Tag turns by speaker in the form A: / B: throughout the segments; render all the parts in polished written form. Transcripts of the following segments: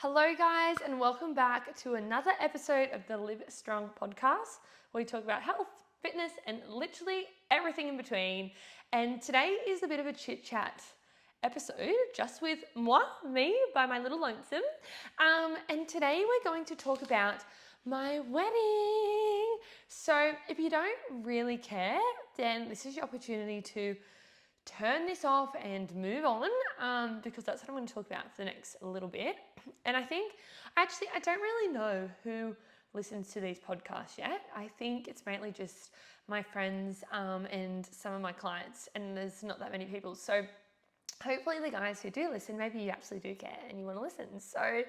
A: Hello, guys, and welcome back to another episode of the Live Strong podcast, where we talk about health, fitness, and literally everything in between. And today is a bit of a chit chat episode just with me, by my little lonesome. And today we're going to talk about my wedding. So, if you don't really care, then this is your opportunity to turn this off and move on, because that's what I'm going to talk about for the next little bit. And I think, I don't really know who listens to these podcasts yet. I think it's mainly just my friends and some of my clients, and there's not that many people. So hopefully the guys who do listen, maybe you actually do care and you want to listen. So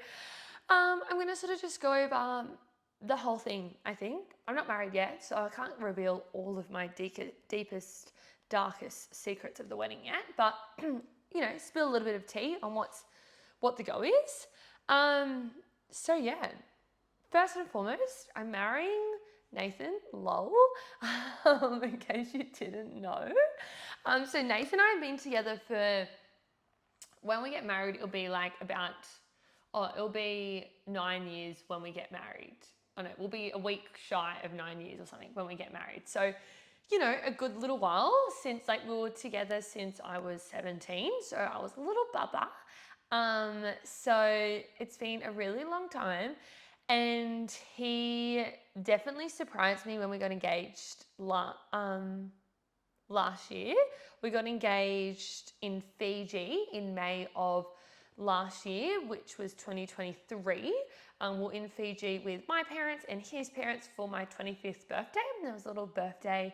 A: I'm going to sort of just go over the whole thing, I think. I'm not married yet, so I can't reveal all of my deepest, darkest secrets of the wedding yet, but spill a little bit of tea on what the go is. So yeah, first and foremost, I'm marrying Nathan, lol, in case you didn't know. So Nathan and I have been together for, when we get married, it'll be 9 years when we get married. Oh no, we'll be a week shy of 9 years or something when we get married. So, a good little while since, we were together since I was 17. So I was a little baba. So it's been a really long time. And he definitely surprised me when we got engaged last year. We got engaged in Fiji in May of last year, which was 2023. We're in Fiji with my parents and his parents for my 25th birthday. And there was a little birthday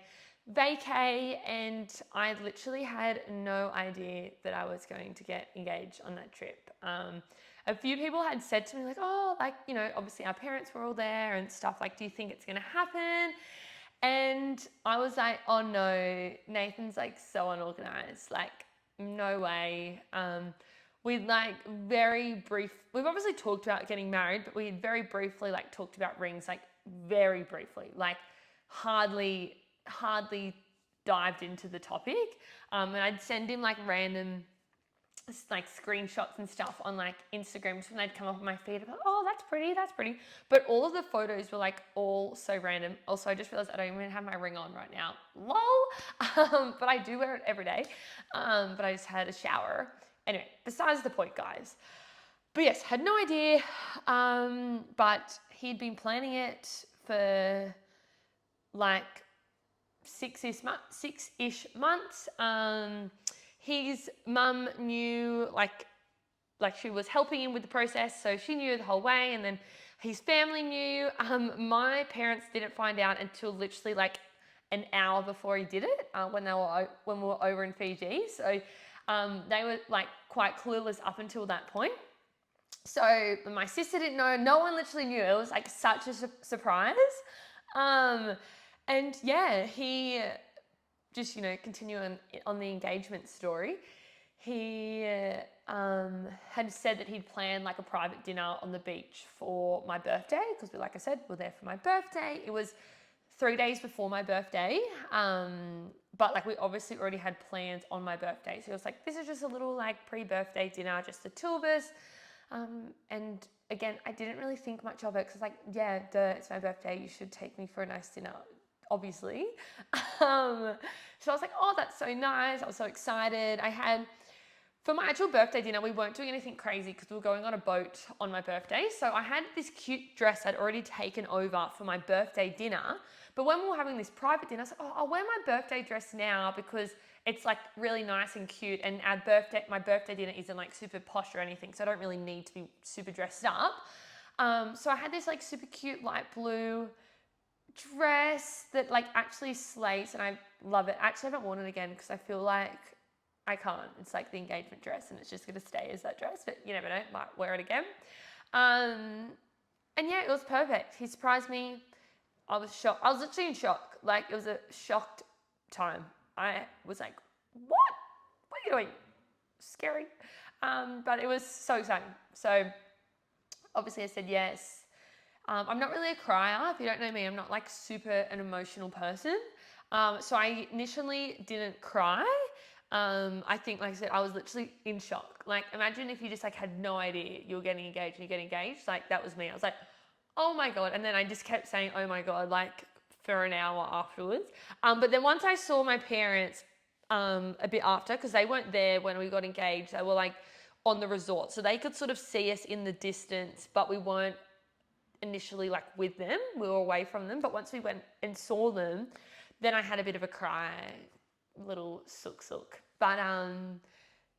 A: vacay, and I literally had no idea that I was going to get engaged on that trip. A few people had said to me, obviously our parents were all there and stuff, do you think it's going to happen? And I was like, oh no, Nathan's so unorganized, no way. We'd we've obviously talked about getting married, but we had very briefly talked about rings, very briefly, hardly dived into the topic. And I'd send him random screenshots and stuff on Instagram, just when they'd come up on my feed. I'm like, oh, that's pretty. But all of the photos were all so random. Also, I just realized I don't even have my ring on right now. Lol. But I do wear it every day. But I just had a shower. Anyway, besides the point, guys. But yes, had no idea. But he'd been planning it for six-ish months. His mum knew, she was helping him with the process, so she knew the whole way, and then his family knew. My parents didn't find out until literally an hour before he did it, when we were over in Fiji. So they were quite clueless up until that point. So my sister didn't know. No one literally knew. It was such a surprise. And yeah, he just, continuing on the engagement story, he had said that he'd planned a private dinner on the beach for my birthday, because like I said, we're there for my birthday. It was 3 days before my birthday, but we obviously already had plans on my birthday. So it was this is just a little pre-birthday dinner, just the two of us. And again, I didn't really think much of it, because it's my birthday, you should take me for a nice dinner, obviously. So I was like, oh, that's so nice. I was so excited. For my actual birthday dinner, we weren't doing anything crazy because we were going on a boat on my birthday. So I had this cute dress I'd already taken over for my birthday dinner. But when we were having this private dinner, I was like, oh, I'll wear my birthday dress now because it's really nice and cute. And my birthday dinner isn't super posh or anything, so I don't really need to be super dressed up. So I had this super cute light blue dress that actually slays, and I love it. I actually haven't worn it again because I feel like I can't. It's the engagement dress, and it's just going to stay as that dress, but you never know, might wear it again. And yeah, it was perfect. He surprised me. I was shocked. I was literally in shock. It was a shocked time. I was like, what are you doing? Scary. But it was so exciting. So obviously I said yes. I'm not really a crier. If you don't know me, I'm not super an emotional person. So I initially didn't cry. I think, like I said, I was literally in shock. Like, imagine if you just like had no idea you were getting engaged and you get engaged. Like, that was me. I was like, oh my God. And then I just kept saying, oh my God, like for an hour afterwards. But then once I saw my parents a bit after, because they weren't there when we got engaged, they were like on the resort. So they could sort of see us in the distance, but we weren't initially like with them. We were away from them. But once we went and saw them, then I had a bit of a cry, little sook. But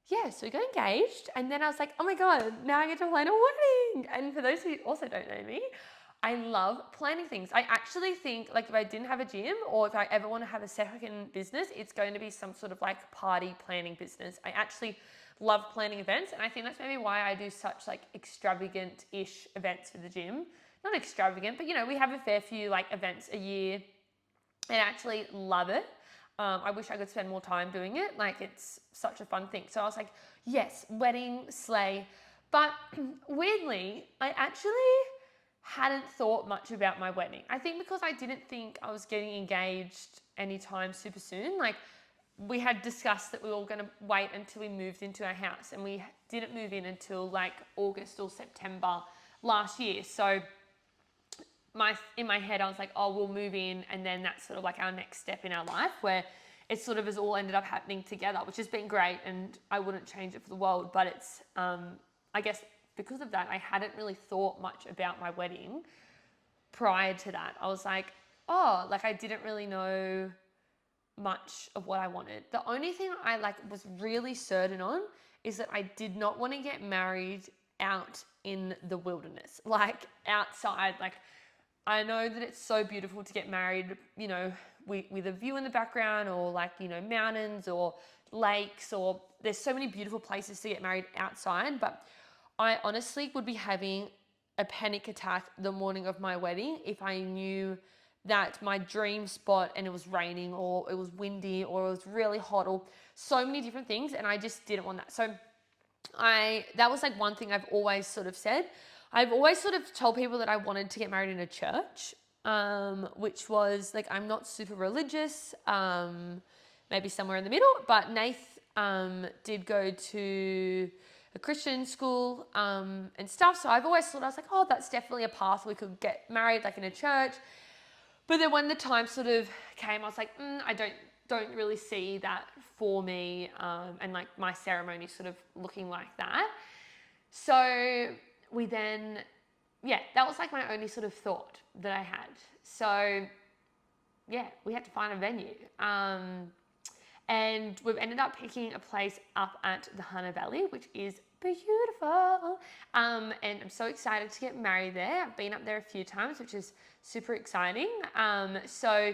A: yeah, so we got engaged, and then I was like, oh my God, now I get to plan a wedding. And for those who also don't know me, I love planning things. I actually think like if I didn't have a gym, or if I ever want to have a second business, it's going to be some sort of like party planning business. I actually love planning events, and I think that's maybe why I do such like extravagant-ish events for the gym. Not extravagant, but you know, we have a fair few like events a year, and I actually love it. I wish I could spend more time doing it. Like, it's such a fun thing. So I was like, yes, wedding, slay. But weirdly, I actually hadn't thought much about my wedding. I think because I didn't think I was getting engaged anytime super soon. Like, we had discussed that we were going to wait until we moved into our house, and we didn't move in until like August or September last year. So in my head, I was like, oh, we'll move in, and then that's sort of like our next step in our life, where it sort of has all ended up happening together, which has been great, and I wouldn't change it for the world. But it's, I guess because of that, I hadn't really thought much about my wedding prior to that. I was like, oh, like I didn't really know much of what I wanted. The only thing I like was really certain on is that I did not want to get married out in the wilderness, like outside. Like, I know that it's so beautiful to get married, you know, with a view in the background, or like, you know, mountains or lakes, or there's so many beautiful places to get married outside. But I honestly would be having a panic attack the morning of my wedding if I knew that my dream spot and it was raining, or it was windy, or it was really hot, or so many different things, and I just didn't want that. So that was like one thing I've always sort of said. I've always sort of told people that I wanted to get married in a church, which was like, I'm not super religious, maybe somewhere in the middle, but Nath did go to a Christian school and stuff. So I've always thought, I was like, oh, that's definitely a path we could get married, like in a church. But then when the time sort of came, I was like, I don't really see that for me, and like my ceremony sort of looking like that. So we then, yeah, that was like my only sort of thought that I had. So yeah, we had to find a venue. And we've ended up picking a place up at the Hunter Valley, which is beautiful. And I'm so excited to get married there. I've been up there a few times, which is super exciting. So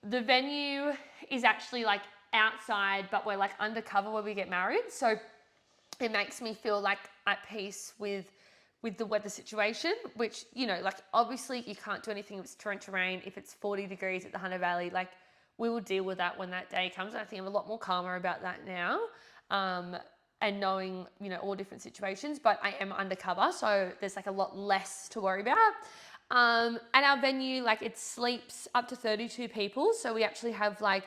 A: the venue is actually like outside, but we're like undercover where we get married. So it makes me feel like at peace with the weather situation, which, you know, like obviously you can't do anything if it's torrential rain, if it's 40 degrees at the Hunter Valley, like we will deal with that when that day comes. And I think I'm a lot more calmer about that now, and knowing, you know, all different situations, but I am undercover, so there's like a lot less to worry about. And our venue, like it sleeps up to 32 people. So we actually have like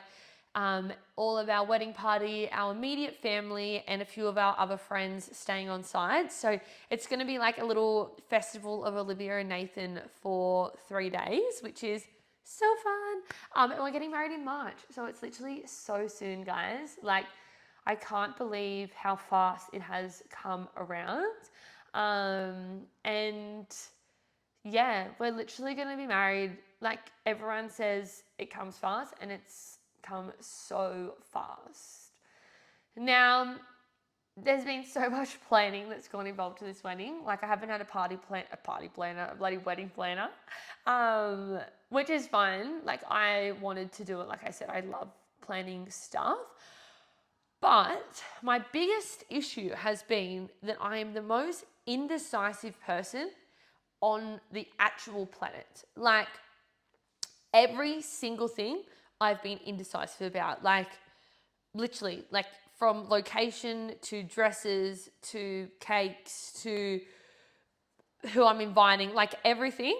A: all of our wedding party, our immediate family, and a few of our other friends staying on site. So it's going to be like a little festival of Olivia and Nathan for 3 days, which is so fun. And we're getting married in March. So it's literally so soon, guys. Like, I can't believe how fast it has come around. And yeah, we're literally going to be married. Like, everyone says it comes fast, and it's come so fast. Now, there's been so much planning that's gone involved to this wedding. Like, I haven't had a bloody wedding planner, which is fun. Like, I wanted to do it. Like I said, I love planning stuff. But my biggest issue has been that I am the most indecisive person on the actual planet. Like, every single thing I've been indecisive about. Like, literally, like from location to dresses to cakes to who I'm inviting, like everything,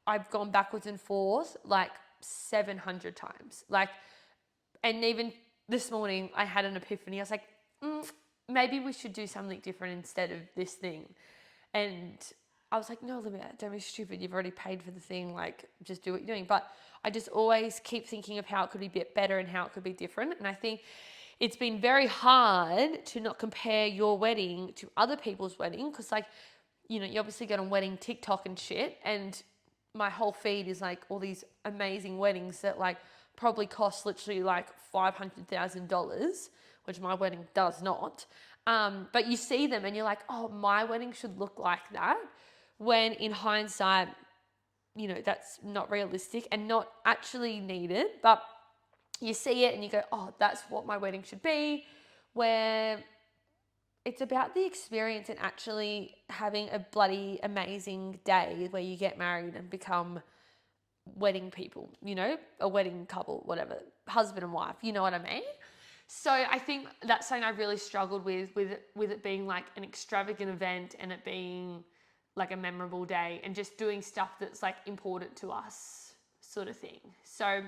A: I've gone backwards and forth like 700 times. Like, and even this morning I had an epiphany. I was like, maybe we should do something different instead of this thing. And I was like, no, Olivia, don't be stupid. You've already paid for the thing. Like, just do what you're doing. But I just always keep thinking of how it could be a bit better and how it could be different. And I think it's been very hard to not compare your wedding to other people's wedding, because, like, you know, you obviously get on wedding TikTok and shit, and my whole feed is like all these amazing weddings that like probably cost literally like $500,000, which my wedding does not. But you see them and you're like, oh, my wedding should look like that. When in hindsight, you know, that's not realistic and not actually needed. But you see it and you go, oh, that's what my wedding should be. Where it's about the experience and actually having a bloody amazing day where you get married and become wedding people, you know, a wedding couple, whatever, husband and wife, you know what I mean? So I think that's something I really struggled with it being like an extravagant event and it being like a memorable day and just doing stuff that's like important to us, sort of thing. So a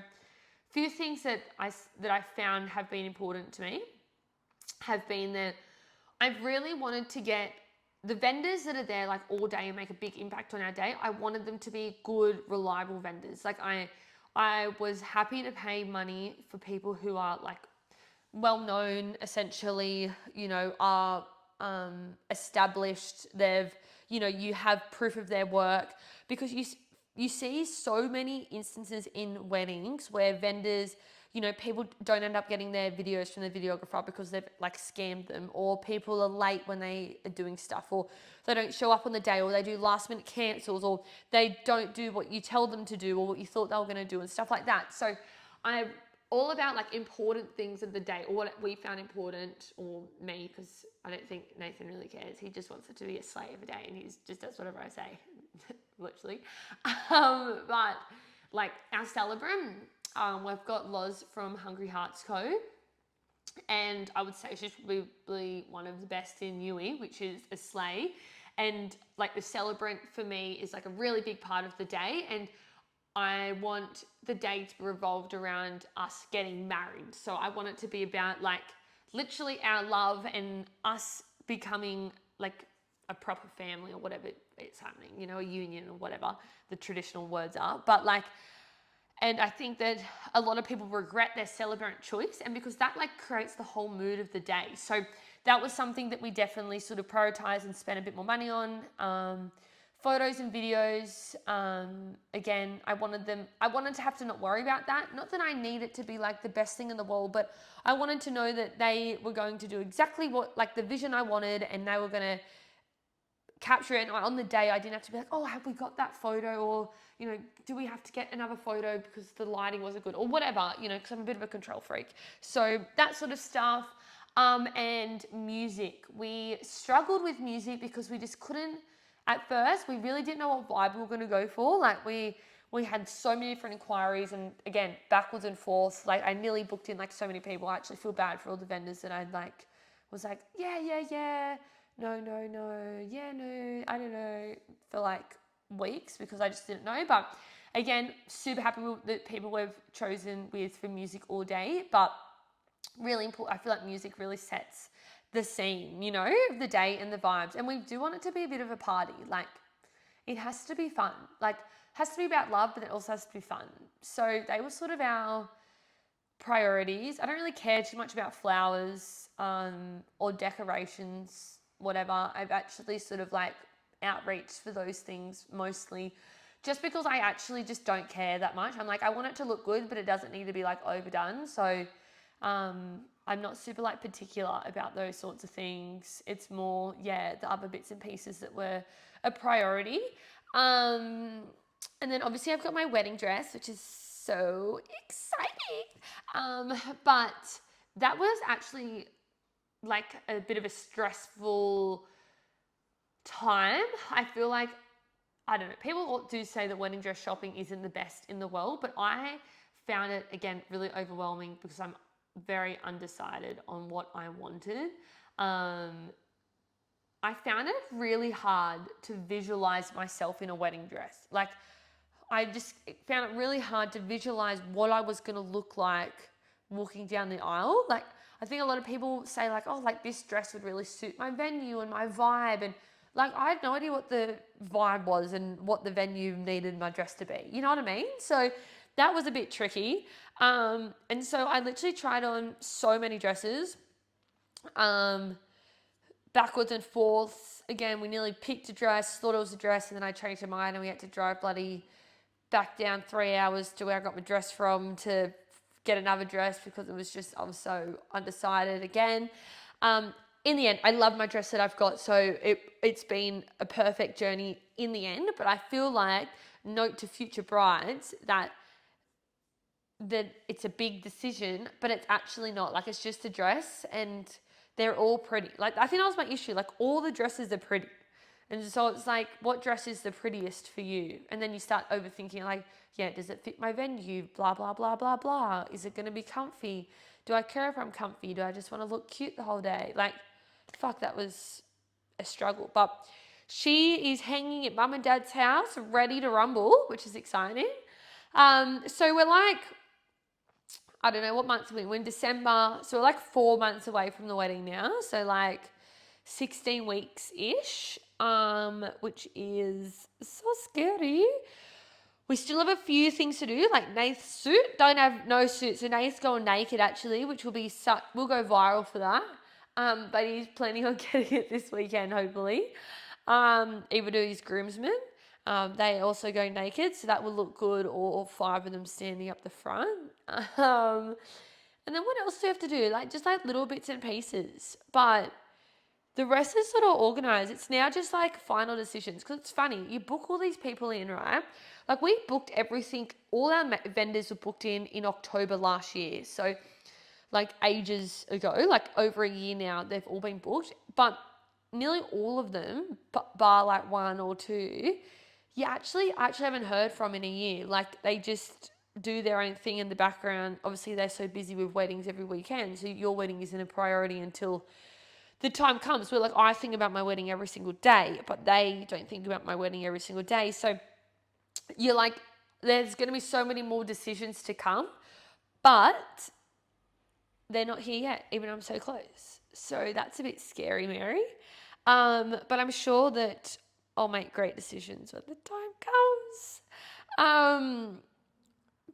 A: few things that I found have been important to me have been that I've really wanted to get the vendors that are there like all day and make a big impact on our day. I wanted them to be good, reliable vendors. Like I was happy to pay money for people who are like well known, essentially, you know, are established. They've, you know, you have proof of their work, because you see so many instances in weddings where vendors, you know, people don't end up getting their videos from the videographer because they've like scammed them, or people are late when they are doing stuff, or they don't show up on the day, or they do last minute cancels, or they don't do what you tell them to do or what you thought they were going to do and stuff like that. So I'm all about like important things of the day, or what we found important, or me, because I don't think Nathan really cares. He just wants it to be a slay of a day and he just does whatever I say, literally. But like our celebrant, we've got Loz from Hungry Hearts Co. And I would say she's probably one of the best in Newey, which is a slay. And like the celebrant for me is like a really big part of the day. And I want the day to be revolved around us getting married. So I want it to be about like literally our love and us becoming like a proper family, or whatever it's happening, you know, a union or whatever the traditional words are. But like, and I think that a lot of people regret their celebrant choice, and because that like creates the whole mood of the day. So that was something that we definitely sort of prioritized and spent a bit more money on. Photos and videos, again, I wanted to have to not worry about that. Not that I need it to be like the best thing in the world, but I wanted to know that they were going to do exactly what, like the vision I wanted, and they were going to capture it. And on the day, I didn't have to be like, oh, have we got that photo? Or, you know, do we have to get another photo because the lighting wasn't good, or whatever, you know, because I'm a bit of a control freak. So that sort of stuff. And music. We struggled with music because we just couldn't. At first, we really didn't know what vibe we were going to go for. Like we had so many different inquiries, and again, backwards and forth. Like I nearly booked in like so many people. I actually feel bad for all the vendors that I like was like, yeah, no, yeah, no, I don't know, for like weeks because I just didn't know. But again, super happy with the people we've chosen with for music all day. But really important, I feel like music really sets the scene, you know, of the day and the vibes. And we do want it to be a bit of a party. Like, it has to be fun. Like, it has to be about love, but it also has to be fun. So they were sort of our priorities. I don't really care too much about flowers or decorations, whatever. I've actually sort of like outreached for those things mostly, just because I actually just don't care that much. I'm like, I want it to look good, but it doesn't need to be like overdone. So I'm not super like particular about those sorts of things. It's more, yeah, the other bits and pieces that were a priority. And then obviously I've got my wedding dress, which is so exciting. But that was actually like a bit of a stressful time. I feel like, I don't know, people do say that wedding dress shopping isn't the best in the world, but I found it, again, really overwhelming because I'm very undecided on what I wanted. I found it really hard to visualize myself in a wedding dress. Like, I just found it really hard to visualize what I was going to look like walking down the aisle. Like, I think a lot of people say like, oh, like this dress would really suit my venue and my vibe. And like, I had no idea what the vibe was and what the venue needed my dress to be. You know what I mean? So that was a bit tricky. And so I literally tried on so many dresses, backwards and forths. Again, we nearly picked a dress, thought it was a dress, and then I changed my mind and we had to drive bloody back down 3 hours to where I got my dress from to get another dress because it was just, I was so undecided again. In the end, I love my dress that I've got, so it's been a perfect journey in the end. But I feel like, note to future brides, that it's a big decision, but it's actually not. Like, it's just a dress and they're all pretty. Like, I think that was my issue. Like, all the dresses are pretty. And so it's like, what dress is the prettiest for you? And then you start overthinking, like, yeah, does it fit my venue? Blah, blah, blah, blah, blah. Is it going to be comfy? Do I care if I'm comfy? Do I just want to look cute the whole day? Like, fuck, that was a struggle. But she is hanging at mum and dad's house, ready to rumble, which is exciting. So we're like, I don't know what month we're in December. So we're like 4 months away from the wedding now. So like 16 weeks-ish, which is so scary. We still have a few things to do, like Nath's suit. Don't have no suit, so Nath's going naked actually, which will be we'll go viral for that. But he's planning on getting it this weekend, hopefully. Either do his groomsmen. They also go naked, so that will look good, all 5 of them standing up the front. And then what else do we have to do? Like, just like little bits and pieces. But the rest is sort of organised. It's now just like final decisions. Because it's funny, you book all these people in, right? Like, we booked everything. All our vendors were booked in October last year. So like ages ago, like over a year now, they've all been booked. But nearly all of them, bar like 1 or 2, you actually haven't heard from in a year. Like, they just do their own thing in the background. Obviously, they're so busy with weddings every weekend, so your wedding isn't a priority until the time comes where, like, I think about my wedding every single day, but they don't think about my wedding every single day. So you're like, there's going to be so many more decisions to come, but they're not here yet, even though I'm so close. So that's a bit scary, Mary. But I'm sure that I'll make great decisions when the time comes.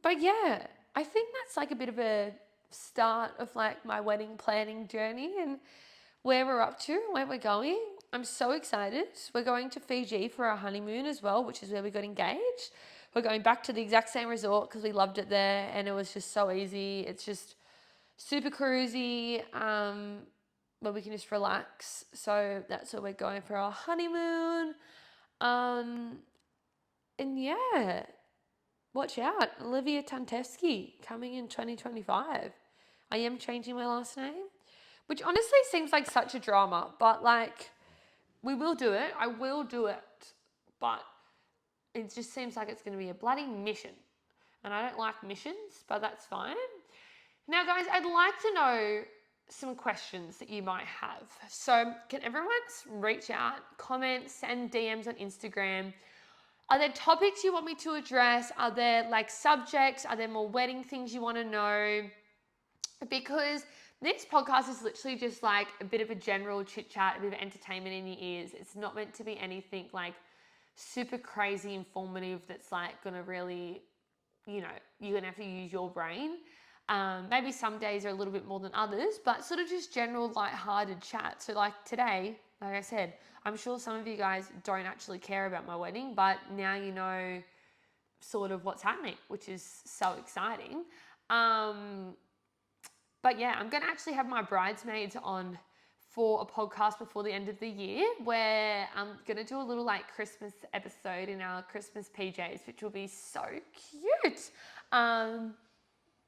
A: But yeah, I think that's like a bit of a start of like my wedding planning journey and where we're up to and where we're going. I'm so excited. We're going to Fiji for our honeymoon as well, which is where we got engaged. We're going back to the exact same resort because we loved it there and it was just so easy. It's just super cruisy, where we can just relax. So that's where we're going for our honeymoon. And yeah, watch out, Olivia Tanteschi coming in 2025. I am changing my last name, which honestly seems like such a drama, but like, we will do it. I will do it, but it just seems like it's going to be a bloody mission. And I don't like missions, but that's fine. Now, guys, I'd like to know some questions that you might have. So can everyone reach out, comment, send DMs on Instagram? Are there topics you want me to address? Are there like subjects? Are there more wedding things you want to know? Because this podcast is literally just like a bit of a general chit chat, a bit of entertainment in your ears. It's not meant to be anything like super crazy informative that's like going to really, you know, you're going to have to use your brain. Maybe some days are a little bit more than others, but sort of just general light-hearted chat. So like today, like I said, I'm sure some of you guys don't actually care about my wedding, but now you know sort of what's happening, which is so exciting. But yeah, I'm going to actually have my bridesmaids on for a podcast before the end of the year where I'm going to do a little like Christmas episode in our Christmas PJs, which will be so cute.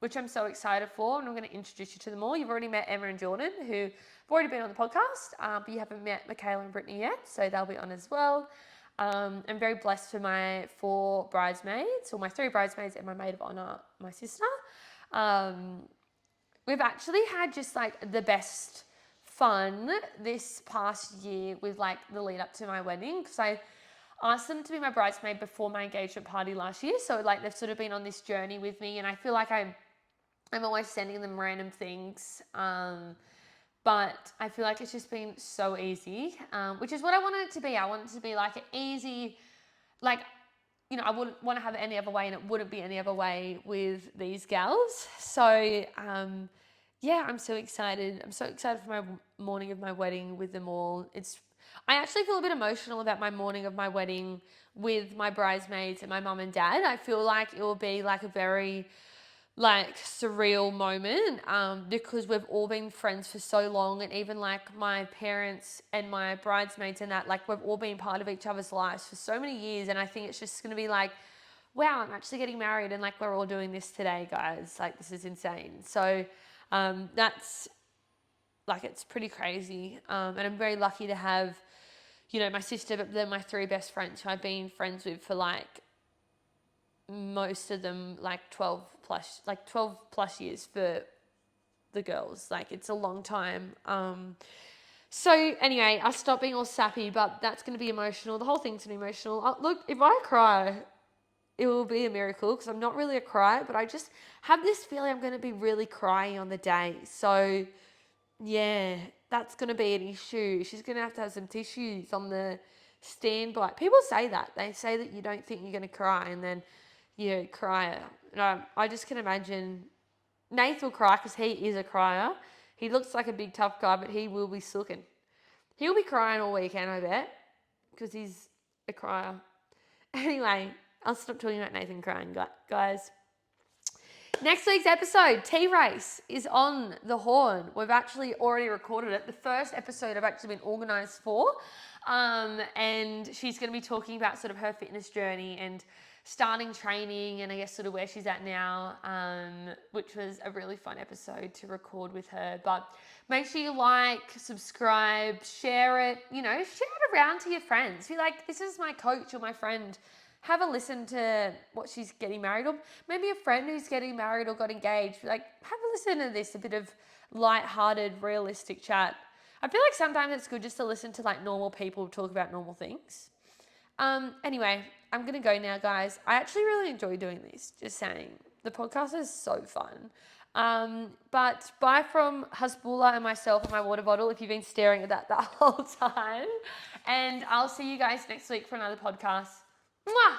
A: Which I'm so excited for, and I'm going to introduce you to them all. You've already met Emma and Jordan, who have already been on the podcast, but you haven't met Michaela and Brittany yet, so they'll be on as well. I'm very blessed for my 4 bridesmaids, or my 3 bridesmaids and my maid of honour, my sister. We've actually had just like the best fun this past year with like the lead up to my wedding, because I asked them to be my bridesmaid before my engagement party last year. So like they've sort of been on this journey with me, and I feel like I I'm always sending them random things. But I feel like it's just been so easy, which is what I wanted it to be. I wanted it to be like an easy, like, I wouldn't want to have it any other way, and it wouldn't be any other way with these gals. So, yeah, I'm so excited. I'm so excited for my morning of my wedding with them all. I actually feel a bit emotional about my morning of my wedding with my bridesmaids and my mum and dad. I feel like it will be like a very surreal moment, because we've all been friends for so long, and even like my parents and my bridesmaids and that, like, we've all been part of each other's lives for so many years. And I think it's just going to be like, wow, I'm actually getting married, and like, we're all doing this today, guys. Like, this is insane. So that's like, it's pretty crazy, and I'm very lucky to have, my sister, but then my 3 best friends who I've been friends with for like most of them like 12 plus years for the girls. Like, it's a long time. So anyway, I'll stop being all sappy, but that's going to be emotional. The whole thing's going to be emotional. Look, if I cry, it will be a miracle, because I'm not really a crier, but I just have this feeling I'm going to be really crying on the day. So yeah, that's going to be an issue. She's going to have some tissues on the standby. People say that. They say that you don't think you're going to cry, and then you cry. No, I just can imagine Nath will cry, because he is a crier. He looks like a big tough guy, but he will be sooking. He'll be crying all weekend, I bet, because he's a crier. Anyway, I'll stop talking about Nathan crying, guys. Next week's episode, T-Race, is on the horn. We've actually already recorded it. The first episode I've actually been organised for. And she's going to be talking about sort of her fitness journey and starting training, and I guess sort of where she's at now, which was a really fun episode to record with her. But make sure you like, subscribe, share it, share it around to your friends. Be like, this is my coach or my friend. Have a listen to what she's getting married, or maybe a friend who's getting married or got engaged. Like, have a listen to this, a bit of light-hearted, realistic chat. I feel like sometimes it's good just to listen to like normal people talk about normal things. Anyway, I'm going to go now, guys. I actually really enjoy doing this, just saying. The podcast is so fun. But bye from Hasbullah and myself and my water bottle, if you've been staring at that the whole time. And I'll see you guys next week for another podcast. Mwah!